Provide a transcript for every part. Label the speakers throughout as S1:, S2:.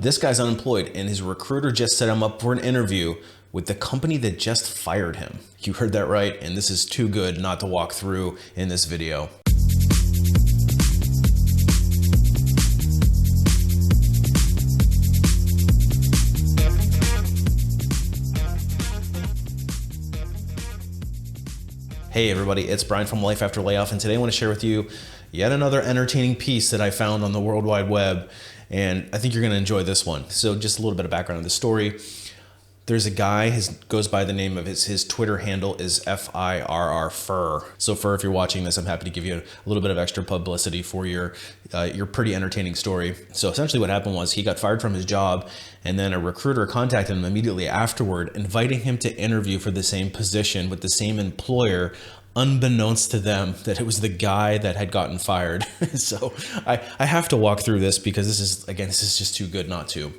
S1: This guy's unemployed and his recruiter just set him up for an interview with the company that just fired him. You heard that right, and this is too good not to walk through in this video. Hey everybody, it's Brian from Life After Layoff, and today I want to share with you yet another entertaining piece that I found on the World Wide Web, and I think you're going to enjoy this one. So just a little bit of background on the story. There's a guy, goes by the name of his Twitter handle is FIRR Fur. So Fur, if you're watching this, I'm happy to give you a little bit of extra publicity for your pretty entertaining story. So essentially what happened was he got fired from his job, and then a recruiter contacted him immediately afterward, inviting him to interview for the same position with the same employer, unbeknownst to them that it was the guy that had gotten fired. So I have to walk through this because this is just too good not to.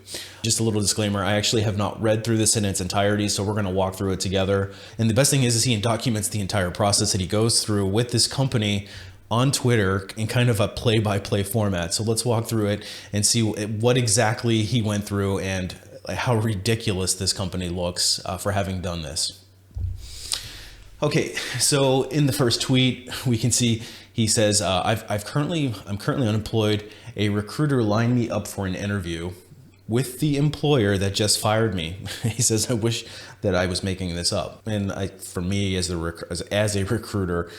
S1: Just a little disclaimer, I actually have not read through this in its entirety, so we're going to walk through it together. And the best thing is he documents the entire process that he goes through with this company on Twitter in kind of a play-by-play format. So let's walk through it and see what exactly he went through and how ridiculous this company looks for having done this. Okay, so in the first tweet, we can see he says, I'm currently unemployed. A recruiter lined me up for an interview with the employer that just fired me. He says, I wish that I was making this up. And for me as a recruiter,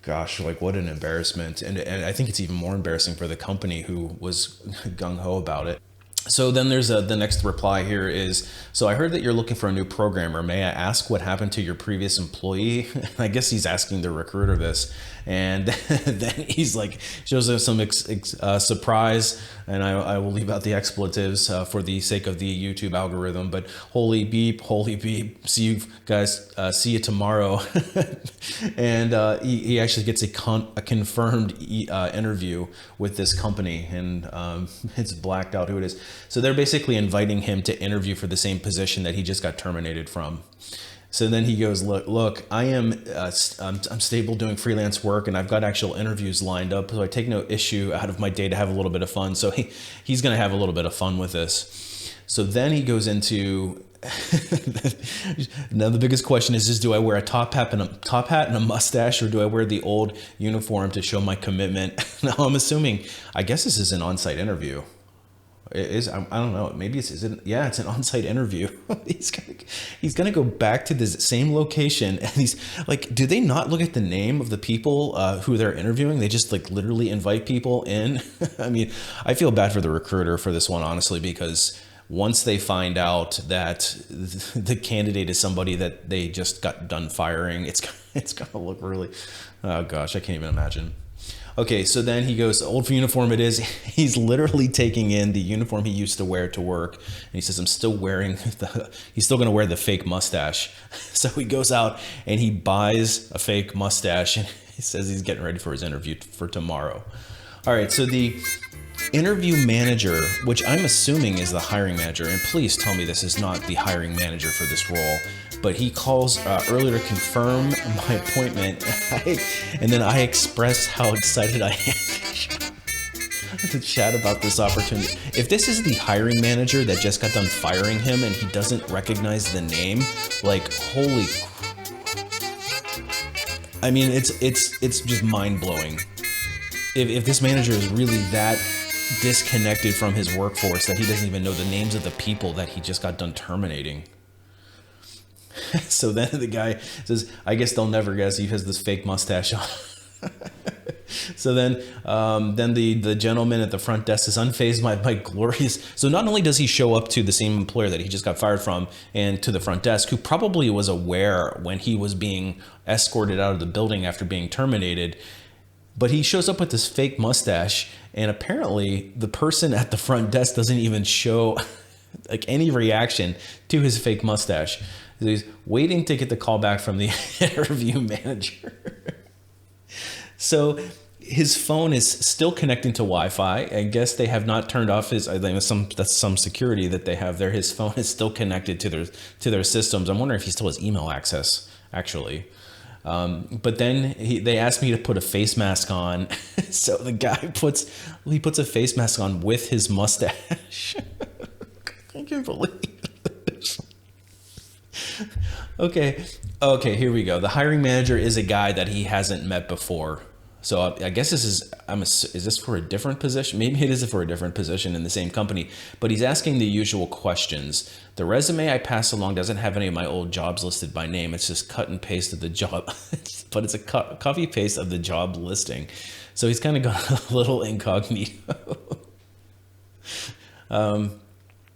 S1: gosh, like what an embarrassment. And I think it's even more embarrassing for the company who was gung-ho about it. So then there's the next reply here is, so I heard that you're looking for a new programmer. May I ask what happened to your previous employee? I guess he's asking the recruiter this. And then he's like, shows us some surprise, and I will leave out the expletives for the sake of the YouTube algorithm, but holy beep, see you guys, see you tomorrow. And he actually gets a confirmed interview with this company, and it's blacked out who it is. So they're basically inviting him to interview for the same position that he just got terminated from. So then he goes, look, I'm stable doing freelance work, and I've got actual interviews lined up, so I take no issue out of my day to have a little bit of fun. So he's going to have a little bit of fun with this. So then he goes into, now the biggest question is do I wear a top hat and a mustache, or do I wear the old uniform to show my commitment? Now I'm assuming, I guess this is an on-site interview. It is, I don't know, maybe it's an on-site interview. He's gonna go back to this same location, and he's like, do they not look at the name of the people who they're interviewing? They just like literally invite people in. I mean, I feel bad for the recruiter for this one, honestly, because once they find out that the candidate is somebody that they just got done firing, it's gonna look really, oh gosh, I can't even imagine. Okay, so then he goes, old uniform it is. He's literally taking in the uniform he used to wear to work. And he says, I'm still wearing he's still going to wear the fake mustache. So he goes out and he buys a fake mustache, and he says he's getting ready for his interview for tomorrow. All right, so the interview manager, which I'm assuming is the hiring manager, and please tell me this is not the hiring manager for this role, but he calls earlier to confirm my appointment, and then I express how excited I am to chat about this opportunity. If this is the hiring manager that just got done firing him and he doesn't recognize the name, like holy, I mean, it's just mind-blowing. If this manager is really that disconnected from his workforce that he doesn't even know the names of the people that he just got done terminating. So then the guy says, I guess they'll never guess he has this fake mustache on. So then the gentleman at the front desk is unfazed by glorious. So not only does he show up to the same employer that he just got fired from and to the front desk, who probably was aware when he was being escorted out of the building after being terminated, but he shows up with this fake mustache, and apparently the person at the front desk doesn't even show like any reaction to his fake mustache. He's waiting to get the call back from the interview manager. So his phone is still connecting to Wi-Fi. I guess they have not turned off his, I think that's some security that they have there. His phone is still connected to their systems. I'm wondering if he still has email access, actually. But then they asked me to put a face mask on. So the guy puts a face mask on with his mustache. can't believe this. Okay, here we go. The hiring manager is a guy that he hasn't met before. So I guess is this for a different position? Maybe it is for a different position in the same company, but he's asking the usual questions. The resume I pass along doesn't have any of my old jobs listed by name. It's just cut and paste of the job, but it's a copy paste of the job listing. So he's kind of got a little incognito.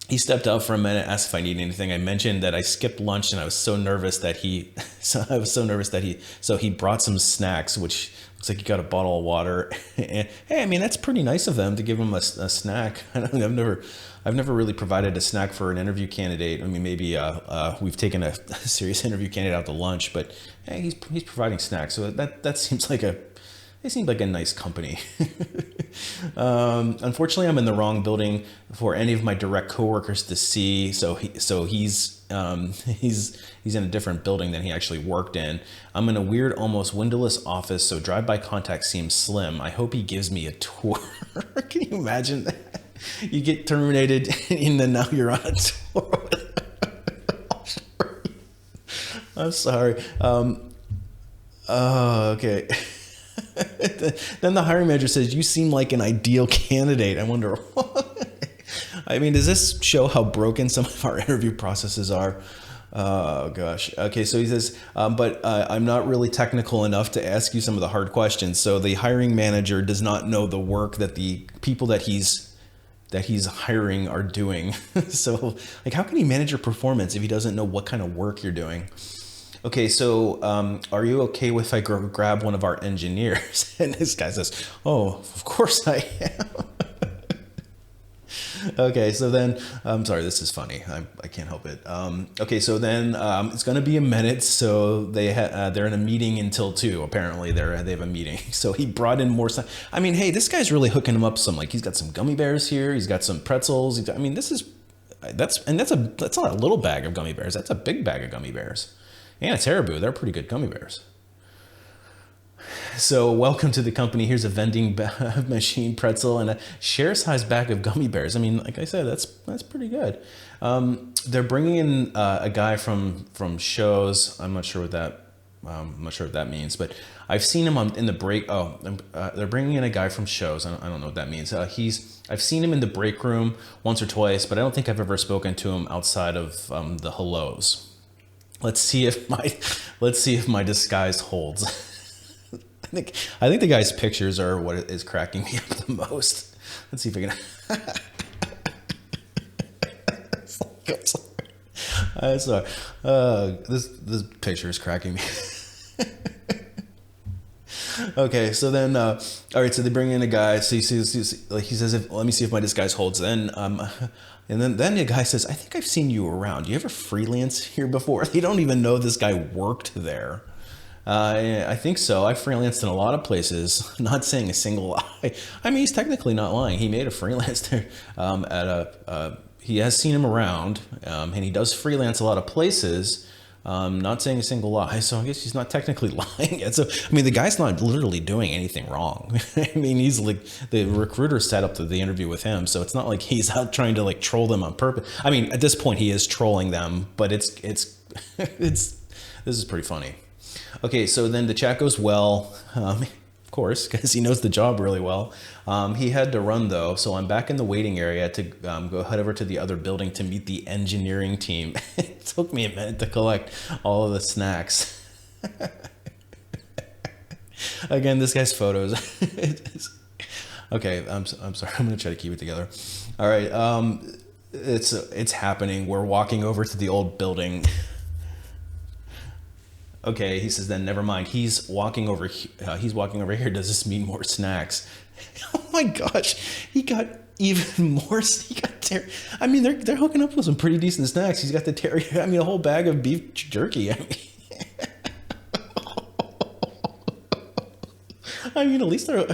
S1: He stepped out for a minute, asked if I need anything. I mentioned that I skipped lunch and I was so nervous that he brought some snacks, which looks like he got a bottle of water. And hey, I mean, that's pretty nice of them to give him a snack. I've never really provided a snack for an interview candidate. I mean, maybe we've taken a serious interview candidate out to lunch, but hey, he's providing snacks. So that seems like they seem like a nice company. Unfortunately, I'm in the wrong building for any of my direct coworkers to see. So he's in a different building than he actually worked in. I'm in a weird, almost windowless office, so drive-by contact seems slim. I hope he gives me a tour. Can you imagine that? You get terminated and then now you're on a tour. I'm sorry. Okay. Then the hiring manager says, "You seem like an ideal candidate." I wonder, I mean, does this show how broken some of our interview processes are? Oh, gosh. Okay, so he says, but I'm not really technical enough to ask you some of the hard questions. So the hiring manager does not know the work that the people that he's hiring are doing. So, like, how can he manage your performance if he doesn't know what kind of work you're doing? Okay, so are you okay if I grab one of our engineers? And this guy says, "Oh, of course I am." Okay, so then, I'm sorry, this is funny. I can't help it. Okay, so then it's going to be a minute. So they're in a meeting until 2. Apparently, they have a meeting. So he brought in more. I mean, hey, this guy's really hooking him up. Like he's got some gummy bears here. He's got some pretzels. I mean, that's not a little bag of gummy bears. That's a big bag of gummy bears. And it's Haribo. They're pretty good gummy bears. So welcome to the company. Here's a vending machine, pretzel, and a share-sized bag of gummy bears. I mean, like I said, that's pretty good. They're bringing in a guy from shows. I'm not sure what that means, but I've seen him in the break. They're bringing in a guy from shows. I don't know what that means. I've seen him in the break room once or twice, but I don't think I've ever spoken to him outside of the hellos. Let's see if my disguise holds. I think the guy's pictures are what is cracking me up the most. Let's see if I can. Sorry. This picture is cracking me. Okay, so then, all right, so they bring in a guy. So he says, "Let me see if my disguise holds." Then, and then the guy says, "I think I've seen you around. You ever freelance here before?" They don't even know this guy worked there. I think so. I freelanced in a lot of places, not saying a single lie. I mean, he's technically not lying. He made a freelance there he has seen him around, and he does freelance a lot of places. Not saying a single lie, so I guess he's not technically lying yet. So, I mean, the guy's not literally doing anything wrong. I mean, he's like, the recruiter set up the interview with him, so it's not like he's out trying to like troll them on purpose. I mean, at this point, he is trolling them, but this is pretty funny. Okay, so then the chat goes well, of course, because he knows the job really well. He had to run though, so I'm back in the waiting area to go head over to the other building to meet the engineering team. It took me a minute to collect all of the snacks. Again, this guy's photos. Okay, I'm sorry. I'm gonna try to keep it together. All right, it's happening. We're walking over to the old building. Okay, he says, then never mind. He's walking over here. Does this mean more snacks? Oh my gosh, he got even more. I mean, they're hooking up with some pretty decent snacks. He's got a whole bag of beef jerky. I mean, at least they're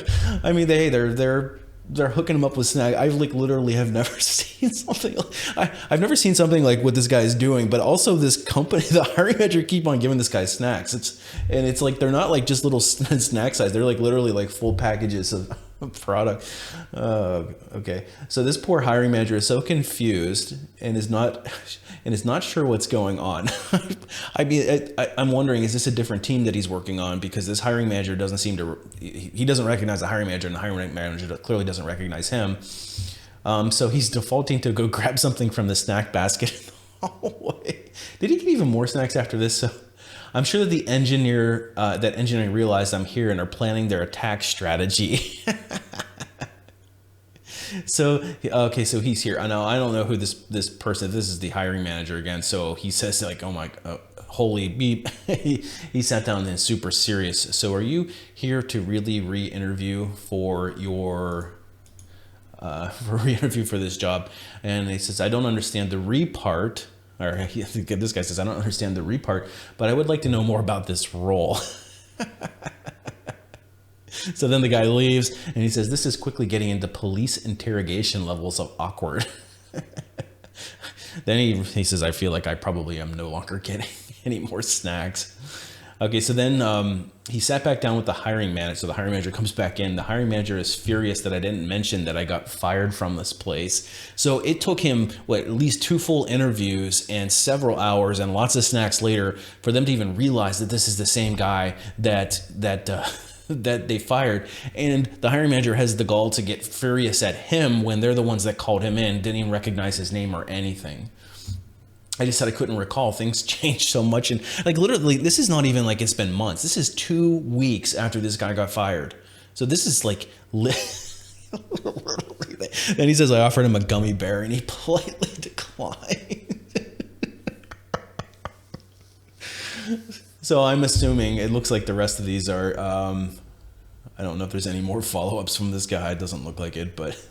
S1: hooking him up with snacks. I literally have never seen something. I've never seen something like what this guy is doing. But also, this company, the hiring manager, keep on giving this guy snacks. It's like they're not like just little snack size. They're like literally like full packages of product. Okay. So this poor hiring manager is so confused and is not sure what's going on. I mean, I'm wondering, is this a different team that he's working on? Because this hiring manager doesn't seem to, he doesn't recognize the hiring manager, and the hiring manager clearly doesn't recognize him. So he's defaulting to go grab something from the snack basket in the hallway. Did he get even more snacks after this? So I'm sure that the engineering realized I'm here and are planning their attack strategy. So, okay, so he's here. I don't know who this person, this is the hiring manager again. So he says like, oh my, holy beep. He sat down and super serious. So are you here to really re-interview for your, for this job? And he says, I don't understand the re part. Or this guy says, I don't understand the re part, but I would like to know more about this role. So then the guy leaves and he says, this is quickly getting into police interrogation levels of awkward. Then he says, I feel like I probably am no longer getting any more snacks. Okay, so then he sat back down with the hiring manager. So the hiring manager comes back in. The hiring manager is furious that I didn't mention that I got fired from this place. So it took him, at least 2 full interviews and several hours and lots of snacks later for them to even realize that this is the same guy that they fired. And the hiring manager has the gall to get furious at him when they're the ones that called him in, didn't even recognize his name or anything. I just said I couldn't recall. Things changed so much. And like literally, this is not even like it's been months. This is 2 weeks after this guy got fired. So this is like, then he says, I offered him a gummy bear and he politely declined. So I'm assuming it looks like the rest of these are, I don't know if there's any more follow-ups from this guy. It doesn't look like it, but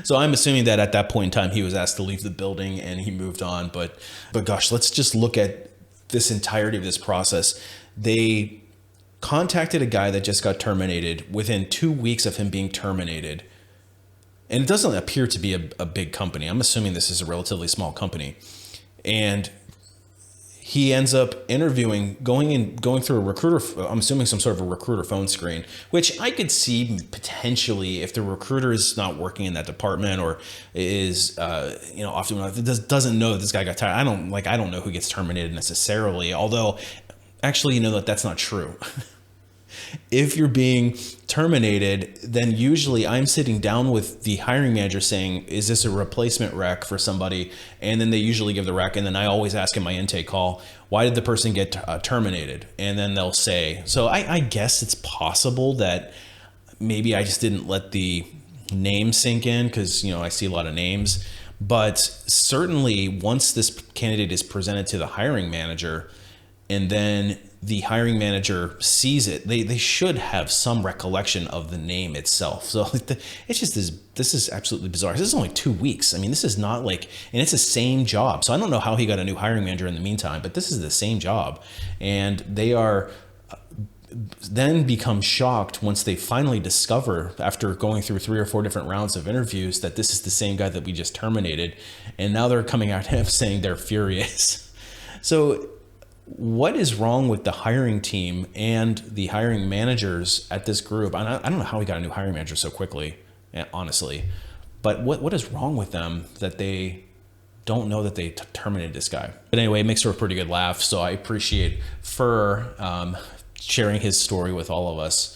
S1: so I'm assuming that at that point in time, he was asked to leave the building and he moved on. But gosh, let's just look at this entirety of this process. They contacted a guy that just got terminated within 2 weeks of him being terminated. And it doesn't appear to be a big company. I'm assuming this is a relatively small company. And he ends up interviewing, going through a recruiter, I'm assuming some sort of a recruiter phone screen, which I could see potentially if the recruiter is not working in that department or is, often doesn't know that this guy got tired. I don't know who gets terminated necessarily, although actually, that's not true. If you're being terminated, then usually I'm sitting down with the hiring manager saying, is this a replacement rec for somebody? And then they usually give the rec. And then I always ask in my intake call, why did the person get terminated? And then they'll say, so I guess it's possible that maybe I just didn't let the name sink in because, I see a lot of names. But certainly once this candidate is presented to the hiring manager and then the hiring manager sees it, they should have some recollection of the name itself. So it's just this is absolutely bizarre. This is only 2 weeks. I mean, this is not like, and it's the same job. So I don't know how he got a new hiring manager in the meantime, but this is the same job. And they are then become shocked once they finally discover, after going through 3 or 4 different rounds of interviews, that this is the same guy that we just terminated. And now they're coming at him saying they're furious. So what is wrong with the hiring team and the hiring managers at this group? I don't know how we got a new hiring manager so quickly, honestly, but what is wrong with them that they don't know that they terminated this guy? But anyway, it makes for a pretty good laugh. So I appreciate Fur sharing his story with all of us.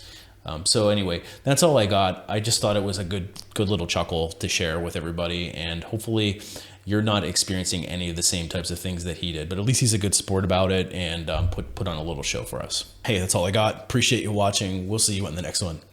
S1: So anyway, that's all I got. I just thought it was a good little chuckle to share with everybody, and hopefully you're not experiencing any of the same types of things that he did, but at least he's a good sport about it and put on a little show for us. Hey, that's all I got. Appreciate you watching. We'll see you in the next one.